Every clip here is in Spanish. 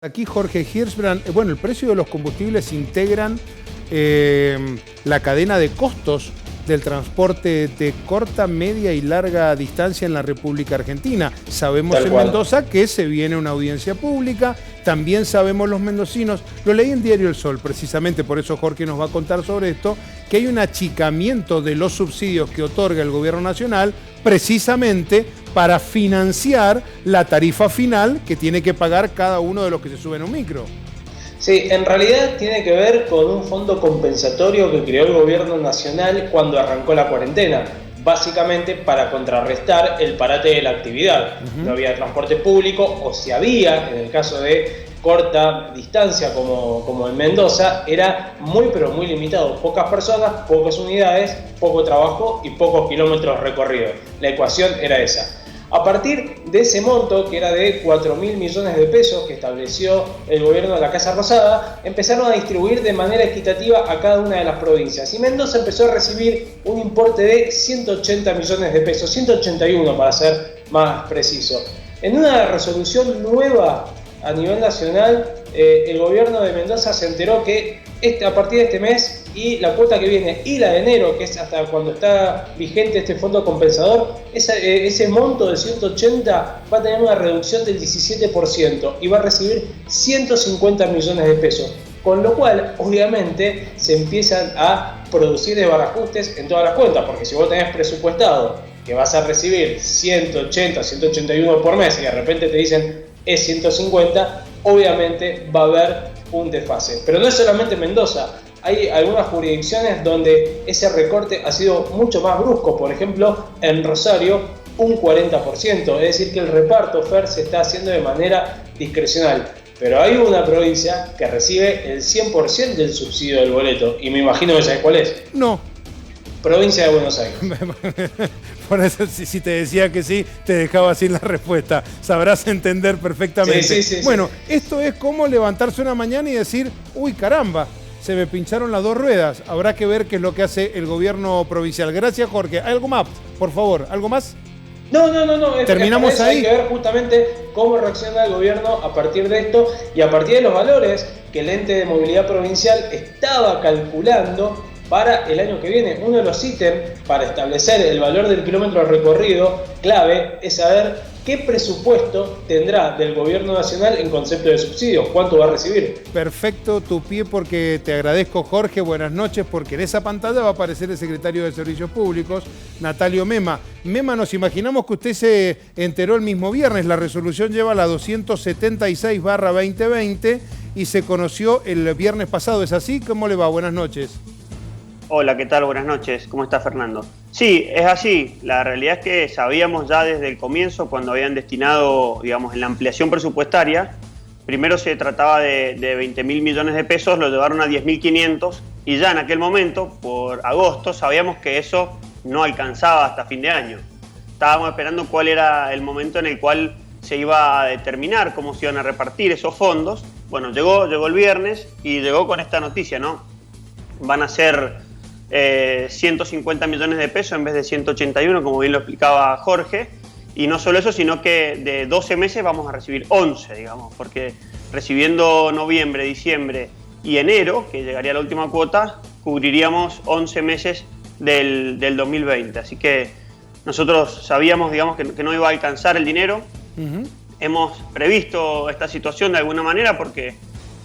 Aquí Jorge Hirschbrand, bueno, el precio de los combustibles integran la cadena de costos del transporte de corta, media y larga distancia en la República Argentina. Sabemos en Mendoza que se viene una audiencia pública, también sabemos los mendocinos, lo leí en Diario El Sol, precisamente por eso Jorge nos va a contar sobre esto, que hay un achicamiento de los subsidios que otorga el gobierno nacional precisamente para financiar la tarifa final que tiene que pagar cada uno de los que se suben a un micro. Sí, en realidad tiene que ver con un fondo compensatorio que creó el gobierno nacional cuando arrancó la cuarentena, básicamente para contrarrestar el parate de la actividad. No había transporte público, o si había, en el caso de corta distancia como en Mendoza, era muy pero muy limitado. Pocas personas, pocas unidades, poco trabajo y pocos kilómetros recorridos. La ecuación era esa. A partir de ese monto, que era de 4.000 millones de pesos que estableció el gobierno de la Casa Rosada, empezaron a distribuir de manera equitativa a cada una de las provincias. Y Mendoza empezó a recibir un importe de 180 millones de pesos, 181 para ser más preciso. En una resolución nueva a nivel nacional, el gobierno de Mendoza se enteró que a partir de este mes y la cuota que viene y la de enero, que es hasta cuando está vigente este fondo compensador, ese monto de 180 va a tener una reducción del 17% y va a recibir 150 millones de pesos. Con lo cual, obviamente, se empiezan a producir desbarajustes en todas las cuentas, porque si vos tenés presupuestado que vas a recibir 180, 181 por mes y de repente te dicen es 150, obviamente va a haber un desfase. Pero no es solamente Mendoza, hay algunas jurisdicciones donde ese recorte ha sido mucho más brusco. Por ejemplo, en Rosario, un 40%, es decir que el reparto, Fer, se está haciendo de manera discrecional. Pero hay una provincia que recibe el 100% del subsidio del boleto, y me imagino que sabes cuál es. No. Provincia de Buenos Aires. Por eso, si te decía que sí, te dejaba sin la respuesta. Sabrás entender perfectamente. Sí. Bueno, esto es como levantarse una mañana y decir, uy, caramba, se me pincharon las dos ruedas. Habrá que ver qué es lo que hace el gobierno provincial. Gracias, Jorge. ¿Algo más, por favor? ¿Algo más? No. Terminamos ahí. Hay que ver justamente cómo reacciona el gobierno a partir de esto y a partir de los valores que el ente de movilidad provincial estaba calculando para el año que viene. Uno de los ítems para establecer el valor del kilómetro recorrido clave es saber qué presupuesto tendrá del gobierno nacional en concepto de subsidios, cuánto va a recibir. Perfecto tu pie, porque te agradezco, Jorge, buenas noches, porque en esa pantalla va a aparecer el secretario de Servicios Públicos, Natalio Mema. Mema, nos imaginamos que usted se enteró el mismo viernes, la resolución lleva la 276/2020 y se conoció el viernes pasado, ¿es así? ¿Cómo le va? Buenas noches. Hola, ¿qué tal? Buenas noches. ¿Cómo está Fernando? Sí, es así. La realidad es que sabíamos ya desde el comienzo, cuando habían destinado, digamos, en la ampliación presupuestaria, primero se trataba de 20.000 millones de pesos, lo llevaron a 10.500 y ya en aquel momento, por agosto, sabíamos que eso no alcanzaba hasta fin de año. Estábamos esperando cuál era el momento en el cual se iba a determinar cómo se iban a repartir esos fondos. Bueno, llegó el viernes y llegó con esta noticia, ¿no? Van a ser 150 millones de pesos en vez de 181, como bien lo explicaba Jorge, y no solo eso, sino que de 12 meses vamos a recibir 11, digamos, porque recibiendo noviembre, diciembre y enero, que llegaría la última cuota, cubriríamos 11 meses del 2020, así que nosotros sabíamos, digamos, que no iba a alcanzar el dinero. Hemos previsto esta situación de alguna manera porque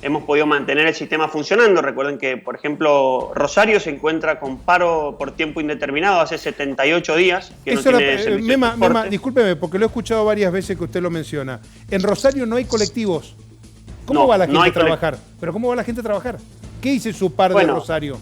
hemos podido mantener el sistema funcionando. Recuerden que, por ejemplo, Rosario se encuentra con paro por tiempo indeterminado hace 78 días. Que eso no tiene servicio de transporte. Mema, discúlpeme, porque lo he escuchado varias veces que usted lo menciona. En Rosario no hay colectivos. ¿Cómo va la gente a trabajar? ¿Pero cómo va la gente a trabajar? ¿Qué dice su par de Rosario?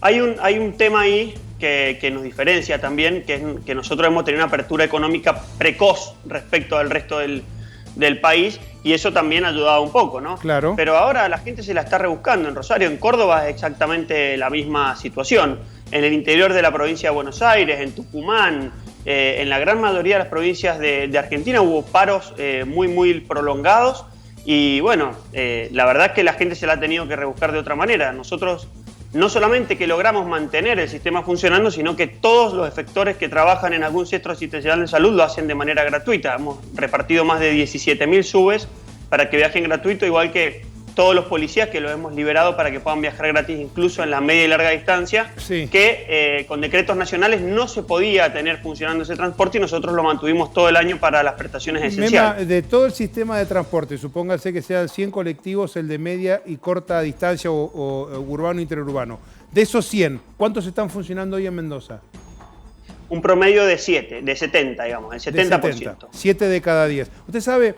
Hay un tema ahí que nos diferencia también, que es que nosotros hemos tenido una apertura económica precoz respecto al resto del país, y eso también ha ayudado un poco, ¿no? Claro. Pero ahora la gente se la está rebuscando. En Rosario, en Córdoba es exactamente la misma situación. En el interior de la provincia de Buenos Aires, en Tucumán, en la gran mayoría de las provincias de Argentina hubo paros muy prolongados y bueno, la verdad es que la gente se la ha tenido que rebuscar de otra manera. Nosotros no solamente que logramos mantener el sistema funcionando, sino que todos los efectores que trabajan en algún centro asistencial de salud lo hacen de manera gratuita. Hemos repartido más de 17.000 subes para que viajen gratuito, igual que todos los policías que los hemos liberado para que puedan viajar gratis incluso en la media y larga distancia, sí, que con decretos nacionales no se podía tener funcionando ese transporte y nosotros lo mantuvimos todo el año para las prestaciones esenciales. Mema, de todo el sistema de transporte, supóngase que sean 100 colectivos, el de media y corta distancia o urbano e interurbano. De esos 100, ¿cuántos están funcionando hoy en Mendoza? Un promedio de 7, de 70, digamos, el 70%. 7 de cada 10. Usted sabe,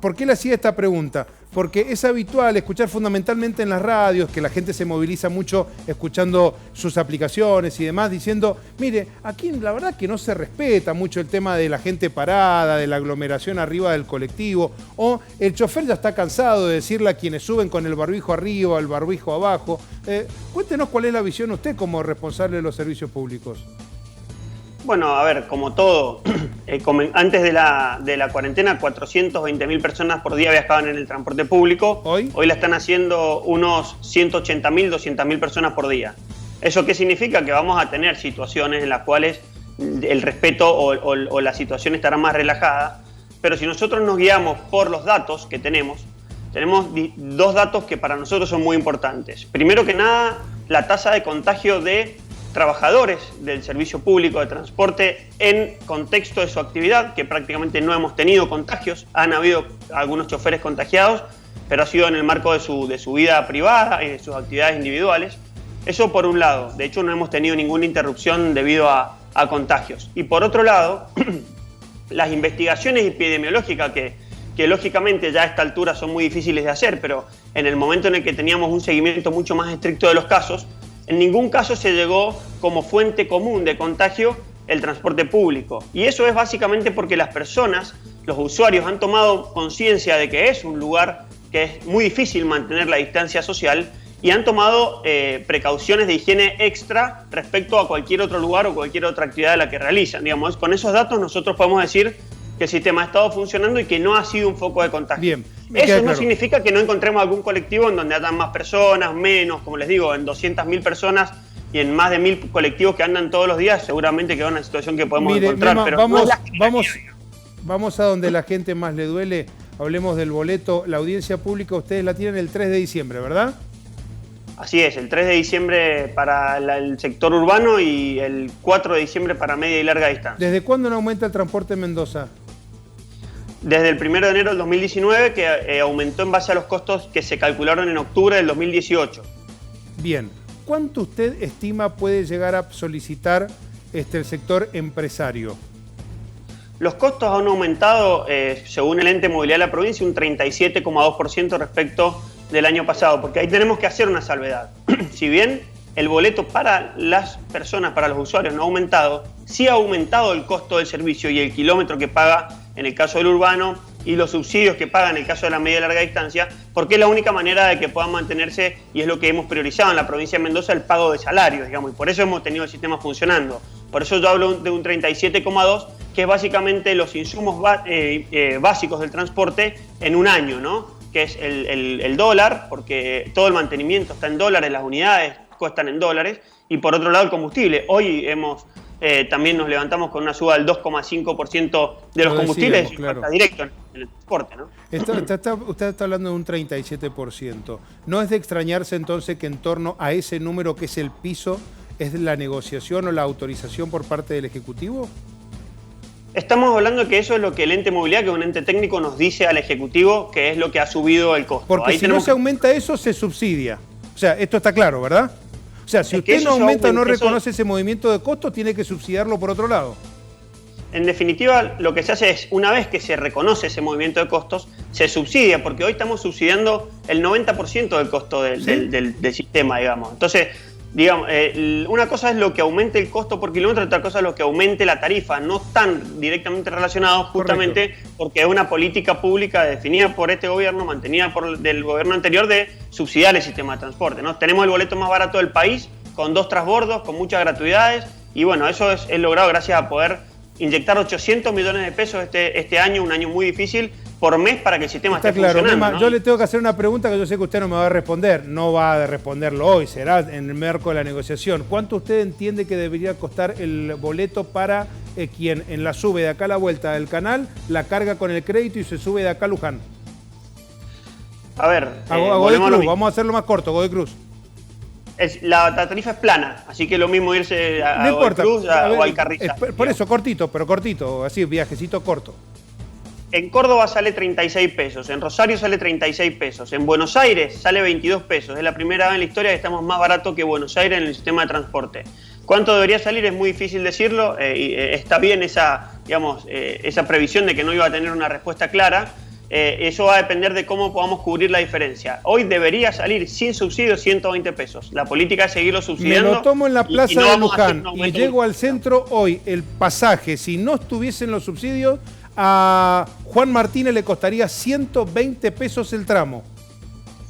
¿por qué le hacía esta pregunta? Porque es habitual escuchar fundamentalmente en las radios, que la gente se moviliza mucho escuchando sus aplicaciones y demás, diciendo, mire, aquí la verdad que no se respeta mucho el tema de la gente parada, de la aglomeración arriba del colectivo, o el chofer ya está cansado de decirle a quienes suben con el barbijo arriba, el barbijo abajo. Cuéntenos cuál es la visión usted como responsable de los servicios públicos. Bueno, a ver, como todo, antes de la cuarentena, 420.000 personas por día viajaban en el transporte público. ¿Hoy la están haciendo unos 180.000, 200.000 personas por día. ¿Eso qué significa? Que vamos a tener situaciones en las cuales el respeto o la situación estará más relajada. Pero si nosotros nos guiamos por los datos que tenemos dos datos que para nosotros son muy importantes. Primero que nada, la tasa de contagio de trabajadores del servicio público de transporte en contexto de su actividad, que prácticamente no hemos tenido contagios. Han habido algunos choferes contagiados, pero ha sido en el marco de su vida privada y de sus actividades individuales. Eso por un lado. De hecho, no hemos tenido ninguna interrupción debido a contagios. Y por otro lado, las investigaciones epidemiológicas que lógicamente ya a esta altura son muy difíciles de hacer, pero en el momento en el que teníamos un seguimiento mucho más estricto de los casos, en ningún caso se llegó como fuente común de contagio el transporte público. Y eso es básicamente porque las personas, los usuarios, han tomado conciencia de que es un lugar que es muy difícil mantener la distancia social y han tomado precauciones de higiene extra respecto a cualquier otro lugar o cualquier otra actividad de la que realizan. Digamos, con esos datos nosotros podemos decir que el sistema ha estado funcionando y que no ha sido un foco de contagio. Bien, eso no significa que no encontremos algún colectivo en donde andan más personas, menos, como les digo, en 200.000 personas y en más de 1.000 colectivos que andan todos los días, seguramente que es una situación que podemos encontrar. Mema, pero vamos a donde la gente más le duele. Hablemos del boleto. La audiencia pública ustedes la tienen el 3 de diciembre, ¿verdad? Así es, el 3 de diciembre para el sector urbano y el 4 de diciembre para media y larga distancia. ¿Desde cuándo no aumenta el transporte en Mendoza? Desde el 1 de enero del 2019, que aumentó en base a los costos que se calcularon en octubre del 2018. Bien. ¿Cuánto usted estima puede llegar a solicitar el sector empresario? Los costos han aumentado, según el ente de movilidad de la provincia, un 37,2% respecto del año pasado, porque ahí tenemos que hacer una salvedad. Si bien el boleto para las personas, para los usuarios no ha aumentado, sí ha aumentado el costo del servicio y el kilómetro que paga en el caso del urbano y los subsidios que paga en el caso de la media y larga distancia, porque es la única manera de que puedan mantenerse, y es lo que hemos priorizado en la provincia de Mendoza, el pago de salarios, digamos, y por eso hemos tenido el sistema funcionando. Por eso yo hablo de un 37,2%, que es básicamente los insumos básicos del transporte en un año, ¿no? Que es el dólar, porque todo el mantenimiento está en dólares, las unidades cuestan en dólares, y por otro lado el combustible. Hoy también nos levantamos con una suba del 2,5% de los combustibles, claro, directo en el transporte, ¿no? Usted está hablando de un 37%. ¿No es de extrañarse entonces que en torno a ese número, que es el piso, es la negociación o la autorización por parte del Ejecutivo? Estamos hablando de que eso es lo que el ente de movilidad, que es un ente técnico, nos dice al Ejecutivo que es lo que ha subido el costo. Porque si no se aumenta eso, se subsidia. O sea, esto está claro, ¿verdad? O sea, si usted no aumenta o no reconoce ese movimiento de costos, tiene que subsidiarlo por otro lado. En definitiva, lo que se hace es, una vez que se reconoce ese movimiento de costos, se subsidia, porque hoy estamos subsidiando el 90% del costo del sistema, digamos. Entonces, digamos, una cosa es lo que aumente el costo por kilómetro, otra cosa es lo que aumente la tarifa. No están directamente relacionados, justamente porque es una política pública definida por este gobierno, mantenida del gobierno anterior, de subsidiar el sistema de transporte, ¿no? Tenemos el boleto más barato del país, con 2 transbordos, con muchas gratuidades, y bueno, eso es logrado gracias a poder inyectar 800 millones de pesos este año, un año muy difícil, por mes, para que el sistema esté funcionando. Mema, ¿no? Yo le tengo que hacer una pregunta que yo sé que usted no me va a responder. No va a responderlo hoy, será en el marco de la negociación. ¿Cuánto usted entiende que debería costar el boleto para quien en la sube de acá a la vuelta del canal, la carga con el crédito y se sube de acá a Luján? A ver, A Godoy Cruz, vamos a hacerlo más corto, Godoy Cruz. La tarifa es plana, así que lo mismo irse a No Godoy importa, Cruz o al Carrizal. Por eso, cortito, pero cortito, así, viajecito corto. En Córdoba sale 36 pesos, en Rosario sale 36 pesos, en Buenos Aires sale 22 pesos. Es la primera vez en la historia que estamos más barato que Buenos Aires en el sistema de transporte. ¿Cuánto debería salir? Es muy difícil decirlo. Está bien esa previsión de que no iba a tener una respuesta clara. Eso va a depender de cómo podamos cubrir la diferencia. Hoy debería salir sin subsidio 120 pesos. La política es seguirlo subsidiando. Me lo tomo en la plaza de Luján y llego al centro. centro hoy. El pasaje, si no estuviesen los subsidios, a Juan Martínez le costaría 120 pesos el tramo.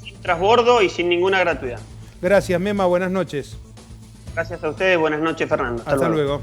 Sin transbordo y sin ninguna gratuidad. Gracias, Mema. Buenas noches. Gracias a ustedes. Buenas noches, Fernando. Hasta luego.